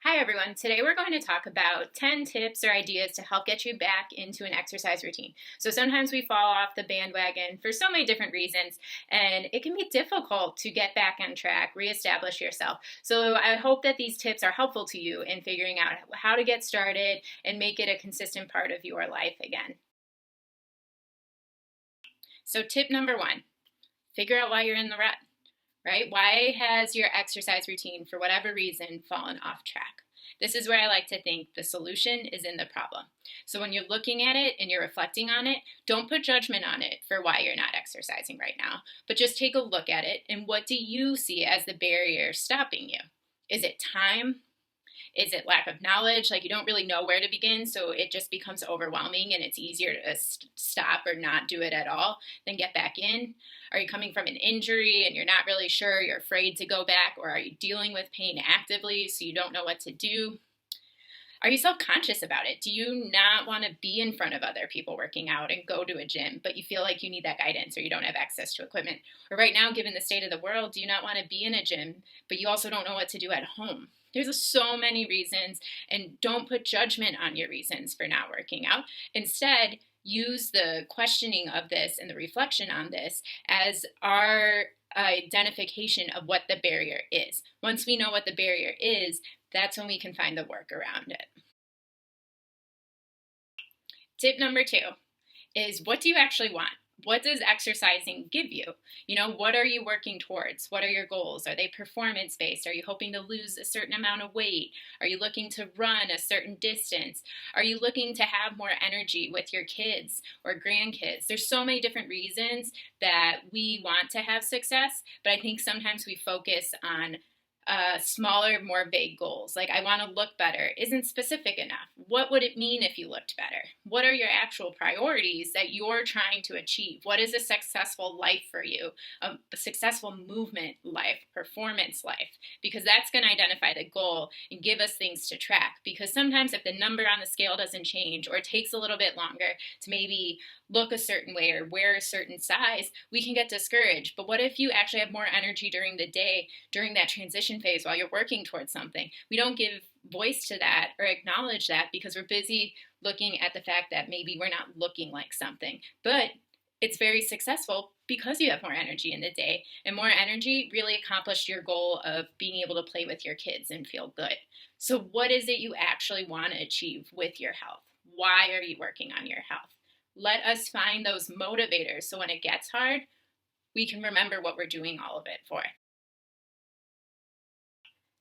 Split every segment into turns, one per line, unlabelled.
Hi everyone, today we're going to talk about 10 tips or ideas to help get you back into an exercise routine. So sometimes we fall off the bandwagon for so many different reasons, and it can be difficult to get back on track, reestablish yourself. So I hope that these tips are helpful to you in figuring out how to get started and make it a consistent part of your life again. So tip number one, figure out why you're in the rut. Right? Why has your exercise routine, for whatever reason, fallen off track? This is where I like to think the solution is in the problem. So when you're looking at it and you're reflecting on it, don't put judgment on it for why you're not exercising right now, but just take a look at it and what do you see as the barrier stopping you? Is it time? Is it lack of knowledge? Like you don't really know where to begin, so it just becomes overwhelming and it's easier to stop or not do it at all than get back in? Are you coming from an injury and you're not really sure, you're afraid to go back, or are you dealing with pain actively so you don't know what to do? Are you self-conscious about it? Do you not want to be in front of other people working out and go to a gym, but you feel like you need that guidance or you don't have access to equipment? Or right now, given the state of the world, do you not want to be in a gym, but you also don't know what to do at home? There's so many reasons, and don't put judgment on your reasons for not working out. Instead, use the questioning of this and the reflection on this as our identification of what the barrier is. Once we know what the barrier is, that's when we can find the work around it. Tip number two is, what do you actually want? What does exercising give you? What are you working towards? What are your goals? Are they performance-based? Are you hoping to lose a certain amount of weight? Are you looking to run a certain distance? Are you looking to have more energy with your kids or grandkids? There's so many different reasons that we want to have success, but I think sometimes we focus on smaller, more vague goals. Like, I want to look better isn't specific enough. What would it mean if you looked better? What are your actual priorities that you're trying to achieve? What is a successful life for you? A successful movement life, performance life? Because that's going to identify the goal and give us things to track. Because sometimes if the number on the scale doesn't change, or it takes a little bit longer to maybe look a certain way or wear a certain size, we can get discouraged. But what if you actually have more energy during the day, during that transition phase while you're working towards something? We don't give voice to that or acknowledge that because we're busy looking at the fact that maybe we're not looking like something. But it's very successful because you have more energy in the day, and more energy really accomplished your goal of being able to play with your kids and feel good. So what is it you actually want to achieve with your health? Why are you working on your health? Let us find those motivators so when it gets hard, we can remember what we're doing all of it for.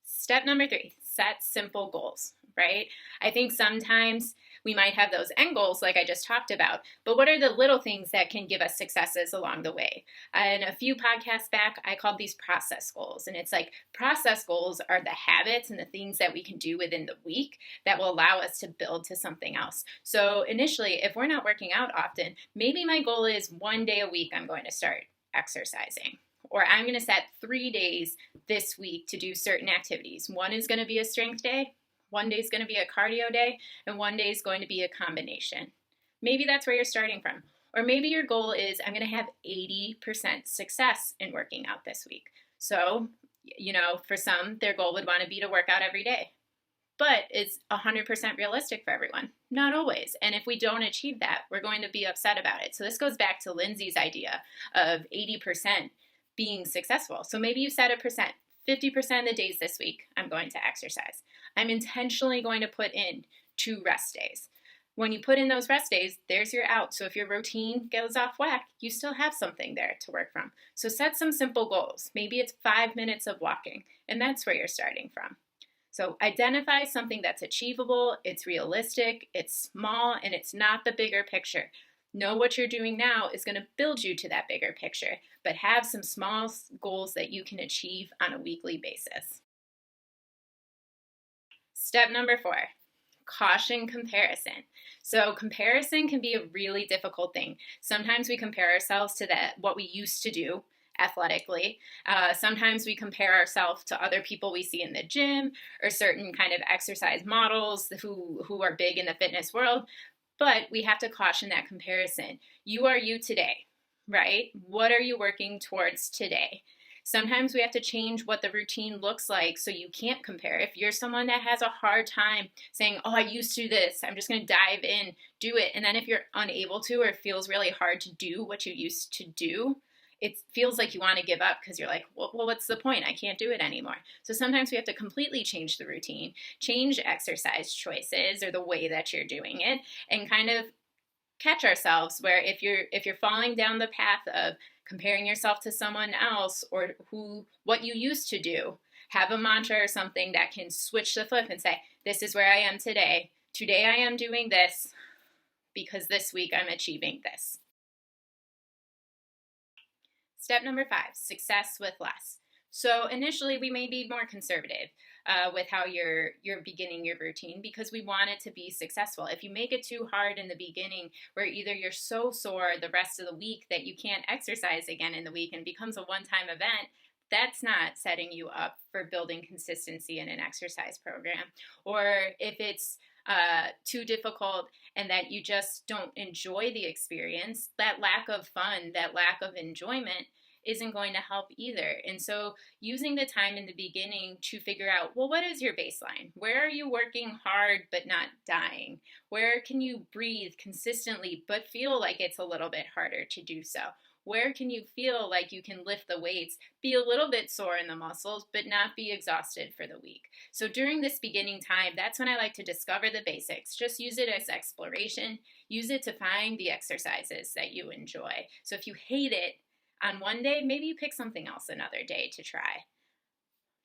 Step number three, set simple goals, right? I think sometimes we might have those end goals like I just talked about, but what are the little things that can give us successes along the way? And a few podcasts back, I called these process goals. And it's like, process goals are the habits and the things that we can do within the week that will allow us to build to something else. So initially, if we're not working out often, maybe my goal is one day a week I'm going to start exercising. Or I'm going to set 3 days this week to do certain activities. One is going to be a strength day, one day is going to be a cardio day, and one day is going to be a combination. Maybe that's where you're starting from. Or maybe your goal is, I'm going to have 80% success in working out this week. So, for some, their goal would want to be to work out every day. But it's 100% realistic for everyone. Not always. And if we don't achieve that, we're going to be upset about it. So this goes back to Lindsay's idea of 80% being successful. So maybe you set a percent. 50% of the days this week, I'm going to exercise. I'm intentionally going to put in 2 rest days. When you put in those rest days, there's your out. So if your routine goes off whack, you still have something there to work from. So set some simple goals. Maybe it's 5 minutes of walking, and that's where you're starting from. So identify something that's achievable, it's realistic, it's small, and it's not the bigger picture. Know what you're doing now is going to build you to that bigger picture, but have some small goals that you can achieve on a weekly basis. Step number 4, caution comparison. So comparison can be a really difficult thing. Sometimes we compare ourselves to what we used to do athletically. Sometimes we compare ourselves to other people we see in the gym or certain kind of exercise models who are big in the fitness world. But we have to caution that comparison. You are you today, right? What are you working towards today? Sometimes we have to change what the routine looks like so you can't compare. If you're someone that has a hard time saying, oh, I used to do this, I'm just going to dive in, do it. And then if you're unable to, or it feels really hard to do what you used to do, it feels like you want to give up because you're like, well, what's the point? I can't do it anymore. So sometimes we have to completely change the routine, change exercise choices or the way that you're doing it, and kind of catch ourselves where if you're falling down the path of comparing yourself to someone else or what you used to do, have a mantra or something that can switch the flip and say, this is where I am today. Today I am doing this because this week I'm achieving this. Step number 5, success with less. So initially we may be more conservative with how you're beginning your routine because we want it to be successful. If you make it too hard in the beginning where either you're so sore the rest of the week that you can't exercise again in the week and it becomes a one-time event, that's not setting you up for building consistency in an exercise program. Or if it's too difficult and that you just don't enjoy the experience, that lack of fun, that lack of enjoyment isn't going to help either. And so using the time in the beginning to figure out, well, what is your baseline? Where are you working hard but not dying? Where can you breathe consistently but feel like it's a little bit harder to do so? Where can you feel like you can lift the weights, be a little bit sore in the muscles, but not be exhausted for the week? So during this beginning time, that's when I like to discover the basics. Just use it as exploration. Use it to find the exercises that you enjoy. So if you hate it on one day, maybe you pick something else another day to try.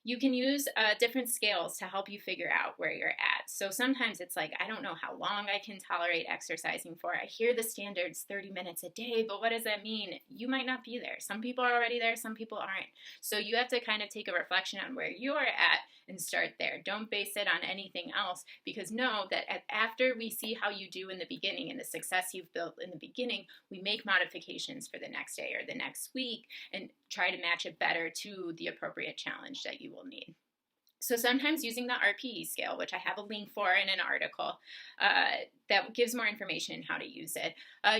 You can use different scales to help you figure out where you're at. So sometimes it's like, I don't know how long I can tolerate exercising for. I hear the standards 30 minutes a day, but what does that mean? You might not be there. Some people are already there, some people aren't. So you have to kind of take a reflection on where you are at and start there. Don't base it on anything else, because know that after we see how you do in the beginning and the success you've built in the beginning, we make modifications for the next day or the next week and try to match it better to the appropriate challenge that you will need. So sometimes using the RPE scale, which I have a link for in an article that gives more information how to use it,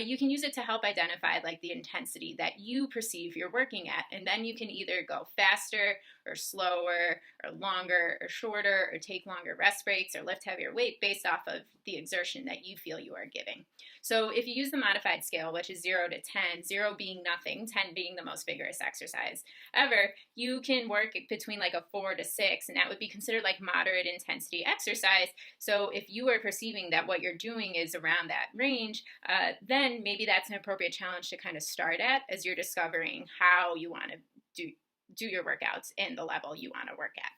you can use it to help identify like the intensity that you perceive you're working at. And then you can either go faster or slower or longer or shorter or take longer rest breaks or lift heavier weight based off of the exertion that you feel you are giving. So if you use the modified scale, which is 0 to 10, 0 being nothing, 10 being the most vigorous exercise ever, you can work between like a 4 to 6, and that would be considered like moderate intensity exercise. So if you are perceiving that what you're doing is around that range, then maybe that's an appropriate challenge to kind of start at as you're discovering how you want to do your workouts and the level you want to work at.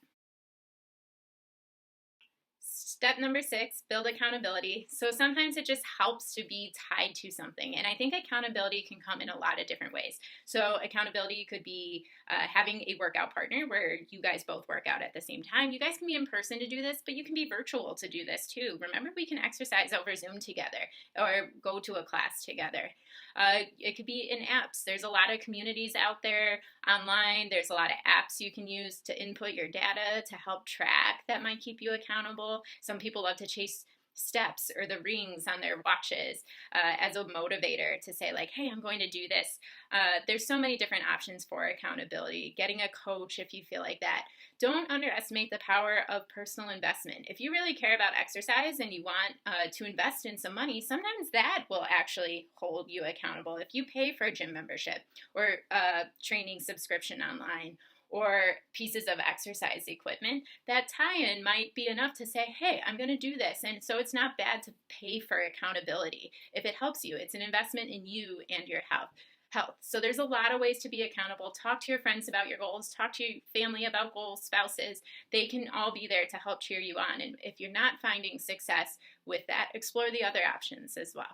Step number 6, build accountability. So sometimes it just helps to be tied to something. And I think accountability can come in a lot of different ways. So accountability could be having a workout partner where you guys both work out at the same time. You guys can be in person to do this, but you can be virtual to do this too. Remember, we can exercise over Zoom together or go to a class together. It could be in apps. There's a lot of communities out there online. There's a lot of apps you can use to input your data to help track that might keep you accountable. Some people love to chase steps or the rings on their watches as a motivator to say like, hey, I'm going to do this. There's so many different options for accountability. Getting a coach if you feel like that. Don't underestimate the power of personal investment. If you really care about exercise and you want to invest in some money, sometimes that will actually hold you accountable. If you pay for a gym membership or a training subscription online, or pieces of exercise equipment, that tie-in might be enough to say, hey, I'm going to do this. And so it's not bad to pay for accountability. If it helps you, it's an investment in you and your health. So there's a lot of ways to be accountable. Talk to your friends about your goals. Talk to your family about goals, spouses. They can all be there to help cheer you on. And if you're not finding success with that, explore the other options as well.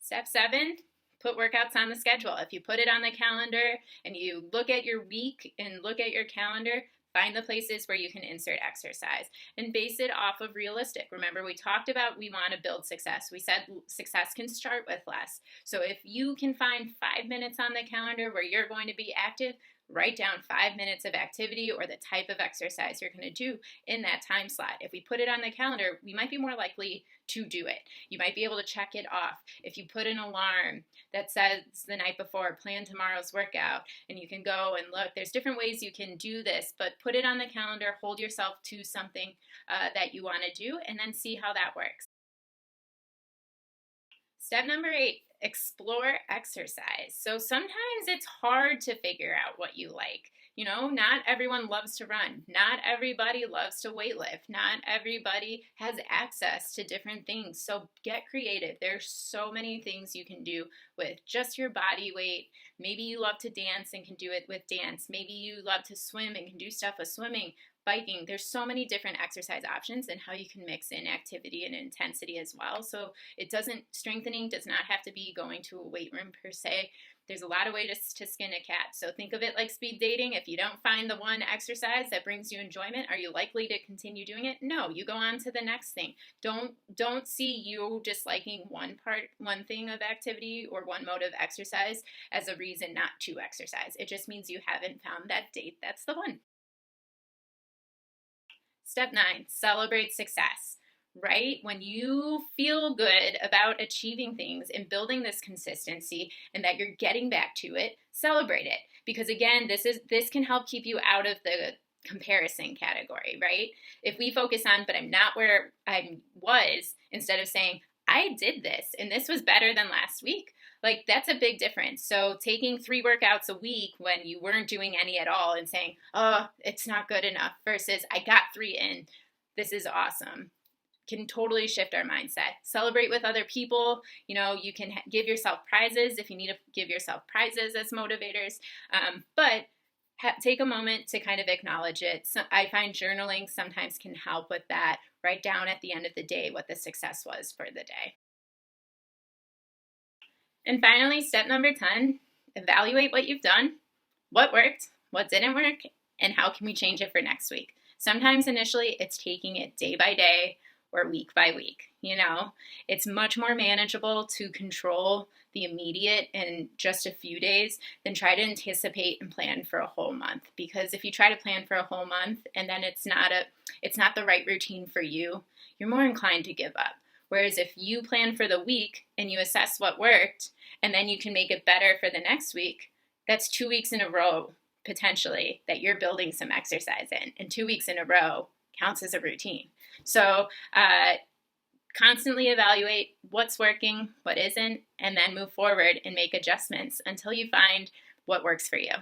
Step 7. Put workouts on the schedule. If you put it on the calendar and you look at your week and look at your calendar, find the places where you can insert exercise and base it off of realistic. Remember, we talked about we want to build success. We said success can start with less. So if you can find 5 minutes on the calendar where you're going to be active, write down 5 minutes of activity or the type of exercise you're going to do in that time slot. If we put it on the calendar, we might be more likely to do it. You might be able to check it off. If you put an alarm that says the night before, plan tomorrow's workout, and you can go and look, there's different ways you can do this, but put it on the calendar, hold yourself to something that you want to do, and then see how that works. Step number 8, explore exercise. So sometimes it's hard to figure out what you like. You know, not everyone loves to run. Not everybody loves to weightlift. Not everybody has access to different things. So get creative. There's so many things you can do with just your body weight. Maybe you love to dance and can do it with dance. Maybe you love to swim and can do stuff with swimming. Biking, there's so many different exercise options and how you can mix in activity and intensity as well. So strengthening does not have to be going to a weight room per se. There's a lot of ways to skin a cat. So think of it like speed dating. If you don't find the one exercise that brings you enjoyment, are you likely to continue doing it? No, you go on to the next thing. Don't see you disliking one thing of activity or one mode of exercise as a reason not to exercise. It just means you haven't found that date that's the one. Step 9, celebrate success, right? When you feel good about achieving things and building this consistency and that you're getting back to it, celebrate it. Because again, this can help keep you out of the comparison category, right? If we focus on, but I'm not where I was, instead of saying, I did this and this was better than last week, like that's a big difference. So taking 3 workouts a week when you weren't doing any at all and saying, oh, it's not good enough versus I got 3 in, this is awesome, can totally shift our mindset. Celebrate with other people. You know, you can give yourself prizes if you need to give yourself prizes as motivators, but take a moment to kind of acknowledge it. So I find journaling sometimes can help with that. Write down at the end of the day what the success was for the day. And finally, step number 10, evaluate what you've done, what worked, what didn't work, and how can we change it for next week. Sometimes initially it's taking it day by day or week by week. You know, it's much more manageable to control the immediate in just a few days than try to anticipate and plan for a whole month. Because if you try to plan for a whole month and then it's not the right routine for you, you're more inclined to give up. Whereas if you plan for the week and you assess what worked and then you can make it better for the next week, that's 2 weeks in a row potentially that you're building some exercise in. And 2 weeks in a row counts as a routine. So constantly evaluate what's working, what isn't, and then move forward and make adjustments until you find what works for you.